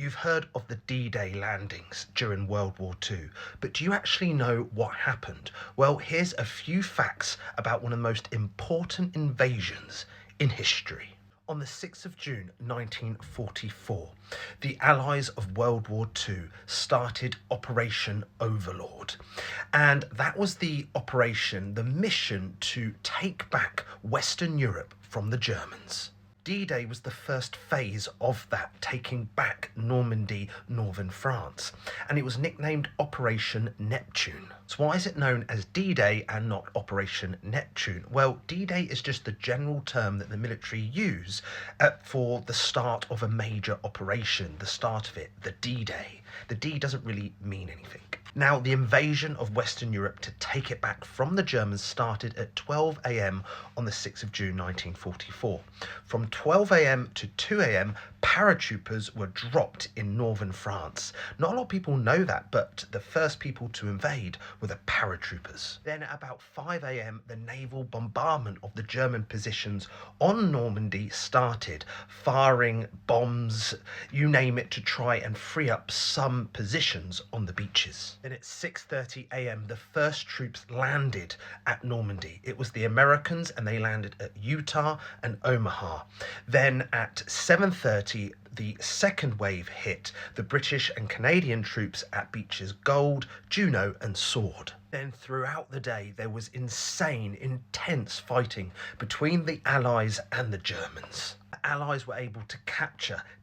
You've heard of the D-Day landings during World War II, but do you actually know what happened? Well, here's a few facts about one of the most important invasions in history. On the 6th of June 1944, the Allies of World War II started Operation Overlord. And that was the mission to take back Western Europe from the Germans. D-Day was the first phase of that, taking back Normandy, northern France, and it was nicknamed Operation Neptune. So why is it known as D-Day and not Operation Neptune? Well, D-Day is just the general term that the military use for the start of a major operation, the start of it, the D-Day. The D doesn't really mean anything. Now, the invasion of Western Europe to take it back from the Germans started at 12 a.m. on the 6th of June 1944. From 12 a.m. to 2 a.m, paratroopers were dropped in northern France. Not a lot of people know that, but the first people to invade were the paratroopers. Then at about 5 a.m, the naval bombardment of the German positions on Normandy started, firing bombs, you name it, to try and free up some positions on the beaches. Then at 6:30 a.m, the first troops landed at Normandy. It was the Americans, and they landed at Utah and Omaha. Then at 7:30, the second wave hit the British and Canadian troops at beaches Gold, Juno and Sword. Then throughout the day, there was insane, intense fighting between the Allies and the Germans. The Allies were able to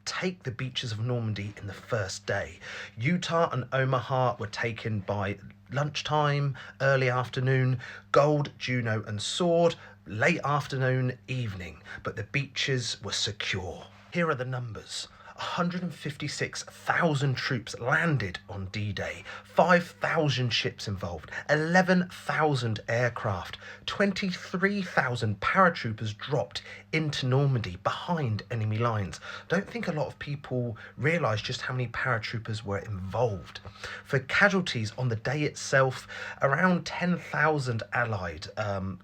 take the beaches of Normandy in the first day. Utah and Omaha were taken by lunchtime, early afternoon. Gold, Juno and Sword, late afternoon, evening. But the beaches were secure. Here are the numbers. 156,000 troops landed on D-Day, 5,000 ships involved, 11,000 aircraft, 23,000 paratroopers dropped into Normandy behind enemy lines. Don't think a lot of people realise just how many paratroopers were involved. For casualties on the day itself, around 10,000 Allied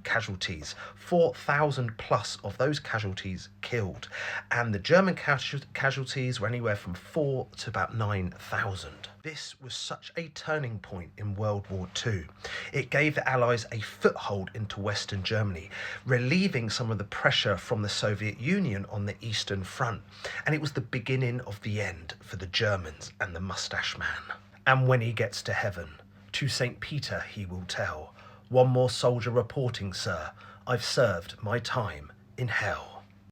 casualties, 4,000 plus of those casualties killed, and the German casualties were anywhere from 4 to about 9,000. This was such a turning point in World War II. It gave the Allies a foothold into Western Germany, relieving some of the pressure from the Soviet Union on the Eastern Front. And it was the beginning of the end for the Germans and the Mustache Man. And when he gets to heaven, to St. Peter he will tell, "One more soldier reporting, sir. I've served my time in hell."